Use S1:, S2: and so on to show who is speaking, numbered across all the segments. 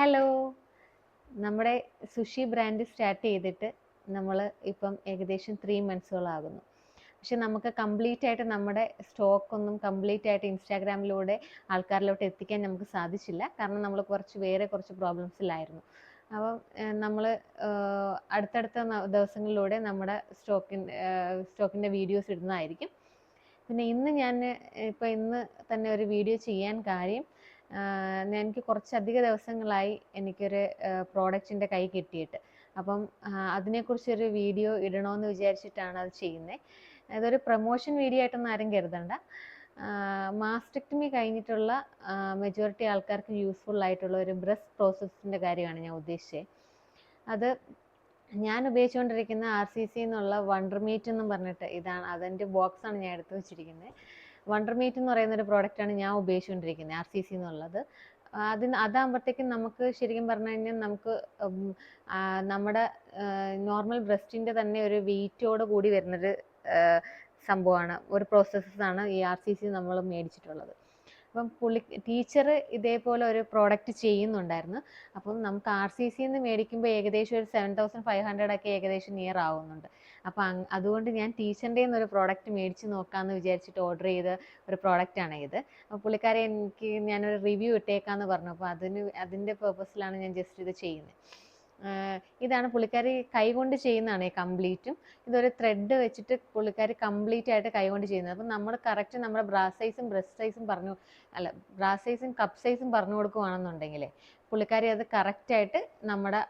S1: Hello. നമ്മുടെ sushi brand start ചെയ്തിട്ട് നമ്മൾ ഇപ്പം ഏകദേശം 3 മന്ത്സുകളാകുന്നു. പക്ഷെ നമുക്ക് കംപ്ലീറ്റ് ആയിട്ട് നമ്മുടെ സ്റ്റോക്ക് ഒന്നും കംപ്ലീറ്റ് ആയിട്ട് ഇൻസ്റ്റാഗ്രാമിലൂടെ ആൾക്കാരിലോട്ട് എത്തിക്കാൻ നമുക്ക് സാധിച്ചില്ല. കാരണം നമ്മൾ കുറച്ച് പ്രോബ്ലംസിലായിരുന്നു. അപ്പം നമ്മൾ അടുത്തടുത്ത ദിവസങ്ങളിലൂടെ നമ്മുടെ സ്റ്റോക്കിൻ്റെ വീഡിയോസ് ഇടുന്നതായിരിക്കും. പിന്നെ ഇന്ന് തന്നെ ഒരു വീഡിയോ ചെയ്യാൻ കാര്യം, എനിക്ക് കുറച്ചധിക ദിവസങ്ങളായി എനിക്കൊരു പ്രോഡക്റ്റിൻ്റെ കൈ കിട്ടിയിട്ട്. അപ്പം അതിനെക്കുറിച്ചൊരു വീഡിയോ ഇടണമെന്ന് വിചാരിച്ചിട്ടാണ് അത് ചെയ്യുന്നത്. അതൊരു പ്രൊമോഷൻ വീഡിയോ ആയിട്ടൊന്നും ആരും കരുതണ്ട. മാസ്റ്റക്ടമി കഴിഞ്ഞിട്ടുള്ള മെജോറിറ്റി ആൾക്കാർക്ക് യൂസ്ഫുൾ ആയിട്ടുള്ള ഒരു ബ്രസ്റ്റ് പ്രോസസ്സിൻ്റെ കാര്യമാണ് ഞാൻ ഉദ്ദേശിച്ചത്. അത് ഞാൻ ഉപയോഗിച്ചുകൊണ്ടിരിക്കുന്ന RCC എന്നുള്ള വണ്ടർ മീറ്റ് എന്നും പറഞ്ഞിട്ട് അതിൻ്റെ ബോക്സാണ് ഞാൻ എടുത്തു വെച്ചിരിക്കുന്നത്. വണ്ടർ മീറ്റ് എന്ന് പറയുന്ന ഒരു പ്രോഡക്റ്റാണ് ഞാൻ ഉപയോഗിച്ചുകൊണ്ടിരിക്കുന്നത്, RCC എന്നുള്ളത്. അതാകുമ്പോഴത്തേക്കും നമുക്ക് ശരിക്കും പറഞ്ഞു കഴിഞ്ഞാൽ നമുക്ക് നമ്മുടെ നോർമൽ ബ്രസ്റ്റിൻ്റെ തന്നെ ഒരു വെയിറ്റോട് കൂടി വരുന്നൊരു സംഭവമാണ്, ഒരു പ്രോസസ്സാണ് ഈ RCC നമ്മൾ മേടിച്ചിട്ടുള്ളത്. അപ്പം ടീച്ചർ ഇതേപോലെ ഒരു പ്രോഡക്റ്റ് ചെയ്യുന്നുണ്ടായിരുന്നു. അപ്പം നമുക്ക് RCC മേടിക്കുമ്പോൾ ഏകദേശം ഒരു 7500 ഒക്കെ ഏകദേശം നിയർ ആവുന്നുണ്ട്. അപ്പം അതുകൊണ്ട് ഞാൻ ടീച്ചറിൻ്റെ ഒരു പ്രോഡക്റ്റ് മേടിച്ച് നോക്കാമെന്ന് വിചാരിച്ചിട്ട് ഓർഡർ ചെയ്ത ഒരു പ്രോഡക്റ്റാണ് ഇത്. അപ്പോൾ ഞാനൊരു റിവ്യൂ ഇട്ടേക്കാന്ന് പറഞ്ഞു. അപ്പോൾ അതിൻ്റെ പേർപ്പസിലാണ് ഞാൻ ജസ്റ്റ് ഇത് ചെയ്യുന്നത്. ഇതാണ് പുള്ളിക്കാരി കൈകൊണ്ട് ചെയ്യുന്നതാണ് കംപ്ലീറ്റും. ഇതൊരു ത്രെഡ് വെച്ചിട്ട് പുള്ളിക്കാരി കംപ്ലീറ്റ് ആയിട്ട് കൈകൊണ്ട് ചെയ്യുന്നത്. അപ്പം നമ്മൾ കറക്റ്റ് നമ്മുടെ ബ്രാ സൈസും കപ്പ് സൈസും പറഞ്ഞു കൊടുക്കുകയാണെന്നുണ്ടെങ്കിൽ പുള്ളിക്കാരി അത് കറക്റ്റായിട്ട് നമ്മുടെ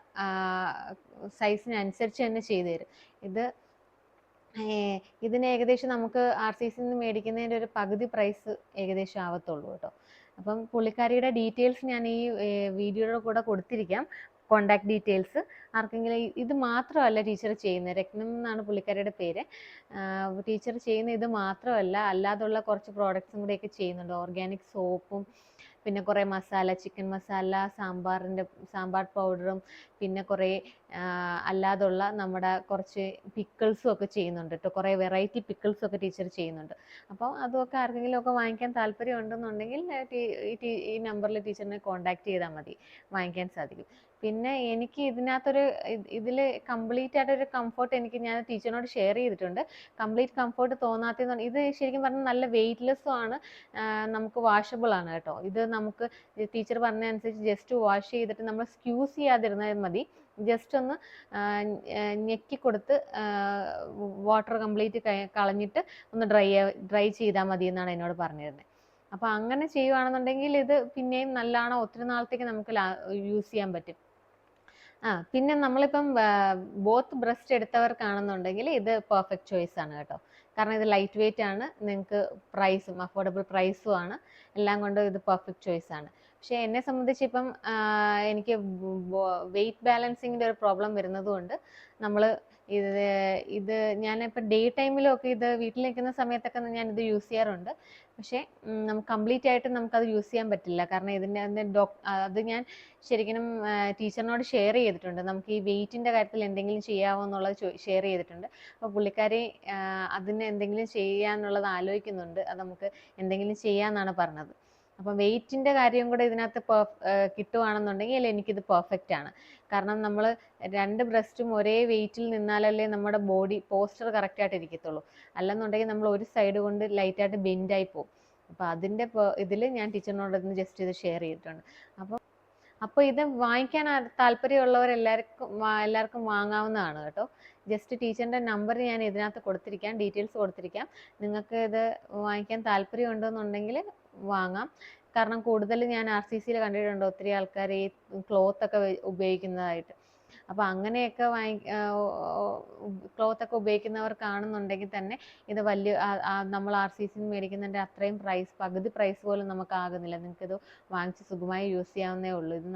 S1: സൈസിനനുസരിച്ച് തന്നെ ചെയ്തു തരും. ഇതിന് ഏകദേശം നമുക്ക് RCC മേടിക്കുന്നതിൻ്റെ ഒരു പകുതി പ്രൈസ് ഏകദേശം ആവത്തുള്ളൂ കേട്ടോ. അപ്പം പുള്ളിക്കാരിയുടെ ഡീറ്റെയിൽസ് ഞാൻ ഈ വീഡിയോയുടെ കൂടെ കൊടുത്തിരിക്കാം, കോണ്ടാക്ട് ഡീറ്റെയിൽസ്. ആർക്കെങ്കിലും ഇത് മാത്രമല്ല ടീച്ചർ ചെയ്യുന്നത്, രത്നം എന്നാണ് പുള്ളിക്കാരിയുടെ പേര്. ടീച്ചർ ചെയ്യുന്ന ഇത് മാത്രമല്ല, അല്ലാതുള്ള കുറച്ച് പ്രോഡക്ട്സും കൂടെയൊക്കെ ചെയ്യുന്നുണ്ട്. ഓർഗാനിക് സോപ്പും, പിന്നെ കുറേ മസാല, ചിക്കൻ മസാല, സാമ്പാർ പൗഡറും, പിന്നെ കുറേ അല്ലാതുള്ള നമ്മുടെ കുറച്ച് പിക്കിൾസും ഒക്കെ ചെയ്യുന്നുണ്ട് കേട്ടോ. കുറേ വെറൈറ്റി പിക്കിൾസും ഒക്കെ ടീച്ചർ ചെയ്യുന്നുണ്ട്. അപ്പോൾ അതൊക്കെ ആർക്കെങ്കിലും ഒക്കെ വാങ്ങിക്കാൻ താല്പര്യം ഉണ്ടെന്നുണ്ടെങ്കിൽ ഈ നമ്പറിൽ ടീച്ചറിനെ കോൺടാക്ട് ചെയ്താൽ മതി, വാങ്ങിക്കാൻ സാധിക്കും. പിന്നെ എനിക്ക് ഇതിൽ കംപ്ലീറ്റ് ആയിട്ടൊരു കംഫർട്ട് ഞാൻ ടീച്ചറിനോട് ഷെയർ ചെയ്തിട്ടുണ്ട്. കംപ്ലീറ്റ് കംഫർട്ട് തോന്നാത്തതെന്ന് ഇത് ശരിക്കും പറഞ്ഞാൽ നല്ല വെയിറ്റ്ലെസ്സും ആണ്, നമുക്ക് വാഷബിൾ ആണ് കേട്ടോ. ഇത് നമുക്ക് ടീച്ചർ പറഞ്ഞ അനുസരിച്ച് ജസ്റ്റ് വാഷ് ചെയ്തിട്ട് നമ്മൾ സ്ക്യൂസ് ചെയ്യാതിരുന്നാൽ മതി. ജസ്റ്റ് ഒന്ന് ഞെക്കി കൊടുത്ത് വാട്ടർ കംപ്ലീറ്റ് കളഞ്ഞിട്ട് ഒന്ന് ഡ്രൈ ചെയ്താൽ മതി എന്നാണ് എന്നോട് പറഞ്ഞിരുന്നത്. അപ്പോൾ അങ്ങനെ ചെയ്യുവാണെന്നുണ്ടെങ്കിൽ ഇത് പിന്നെയും നല്ലതാണ്, ഒത്തിരി നാളത്തേക്ക് നമുക്ക് യൂസ് ചെയ്യാൻ പറ്റും. പിന്നെ നമ്മളിപ്പം ബോത്ത് ബ്രസ്റ്റ് എടുത്തവർക്കാണെന്നുണ്ടെങ്കിൽ ഇത് പെർഫെക്റ്റ് ചോയ്സ് ആണ് കേട്ടോ. കാരണം ഇത് ലൈറ്റ് വെയിറ്റ് ആണ്, നിങ്ങൾക്ക് അഫോർഡബിൾ പ്രൈസും ആണ്, എല്ലാം കൊണ്ടും ഇത് പെർഫെക്റ്റ് ചോയ്സ് ആണ്. പക്ഷെ എന്നെ സംബന്ധിച്ച് ഇപ്പം എനിക്ക് വെയിറ്റ് ബാലൻസിങ്ങിൻ്റെ ഒരു പ്രോബ്ലം വരുന്നത് കൊണ്ട് നമ്മൾ ഇത് ഞാനിപ്പോൾ ഡേ ടൈമിലൊക്കെ ഇത് വീട്ടിൽ നിൽക്കുന്ന സമയത്തൊക്കെ ഞാൻ ഇത് യൂസ് ചെയ്യാറുണ്ട്. പക്ഷേ നമുക്ക് കംപ്ലീറ്റ് ആയിട്ട് നമുക്കത് യൂസ് ചെയ്യാൻ പറ്റില്ല. കാരണം അത് ഞാൻ ശരിക്കും ടീച്ചറിനോട് ഷെയർ ചെയ്തിട്ടുണ്ട്. നമുക്ക് ഈ വെയിറ്റിൻ്റെ കാര്യത്തിൽ എന്തെങ്കിലും ചെയ്യാമോ എന്നുള്ളത് ഷെയർ ചെയ്തിട്ടുണ്ട്. അപ്പോൾ പുള്ളിക്കാരി അതിന് എന്തെങ്കിലും ചെയ്യാന്നുള്ളത് ആലോചിക്കുന്നുണ്ട്. അത് നമുക്ക് എന്തെങ്കിലും ചെയ്യാമെന്നാണ് പറഞ്ഞത്. അപ്പം വെയിറ്റിൻ്റെ കാര്യം കൂടെ ഇതിനകത്ത് കിട്ടുവാണെന്നുണ്ടെങ്കിൽ എനിക്കിത് പെർഫെക്റ്റ് ആണ്. കാരണം നമ്മൾ 2 ബ്രസ്റ്റും ഒരേ വെയിറ്റിൽ നിന്നാലല്ലേ നമ്മുടെ ബോഡി പോസ്റ്റർ കറക്റ്റായിട്ട് ഇരിക്കത്തുള്ളൂ. അല്ലെന്നുണ്ടെങ്കിൽ നമ്മൾ ഒരു സൈഡ് കൊണ്ട് ലൈറ്റായിട്ട് ബെൻഡായി പോകും. അപ്പോൾ അതിൻ്റെ ഇതിൽ ഞാൻ ടീച്ചറിനോട് ജസ്റ്റ് ഇത് ഷെയർ ചെയ്തിട്ടുണ്ട്. അപ്പോൾ ഇത് വാങ്ങിക്കാൻ എല്ലാവർക്കും വാങ്ങാവുന്നതാണ് കേട്ടോ. ജസ്റ്റ് ടീച്ചറിൻ്റെ നമ്പർ ഞാൻ ഇതിനകത്ത് കൊടുത്തിരിക്കാം, ഡീറ്റെയിൽസ് കൊടുത്തിരിക്കാം. നിങ്ങൾക്ക് ഇത് വാങ്ങിക്കാൻ താല്പര്യം ഉണ്ടെന്നുണ്ടെങ്കിൽ വാങ്ങാം. കാരണം കൂടുതൽ ഞാൻ RCCയിൽ കണ്ടിട്ടുണ്ട് ഒത്തിരി ആൾക്കാർ ഈ ക്ലോത്തൊക്കെ ഉപയോഗിക്കുന്നതായിട്ട്. അപ്പോൾ അങ്ങനെയൊക്കെ ക്ലോത്തൊക്കെ ഉപയോഗിക്കുന്നവർക്കാണെന്നുണ്ടെങ്കിൽ തന്നെ ഇത് നമ്മൾ RCC മേടിക്കുന്നതിൻ്റെ അത്രയും പകുതി പ്രൈസ് പോലും നമുക്ക് ആകുന്നില്ല. നിങ്ങൾക്കിത് വാങ്ങിച്ച് സുഖമായി യൂസ് ചെയ്യാവുന്നേ ഉള്ളൂ. ഇത്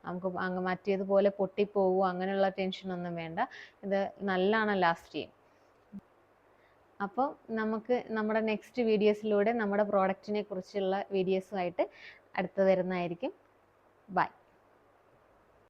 S1: നമുക്ക് മറ്റേതുപോലെ പൊട്ടിപ്പോവുക അങ്ങനെയുള്ള ടെൻഷനൊന്നും വേണ്ട. ഇത് നല്ലോണം ലാസ്റ്റ് ചെയ്യും. അപ്പോൾ നമുക്ക് നമ്മുടെ നെക്സ്റ്റ് വീഡിയോസിലൂടെ നമ്മുടെ പ്രോഡക്റ്റിനെ കുറിച്ചുള്ള വീഡിയോസുമായിട്ട് അടുത്ത് വരുന്നതായിരിക്കും. ബൈ.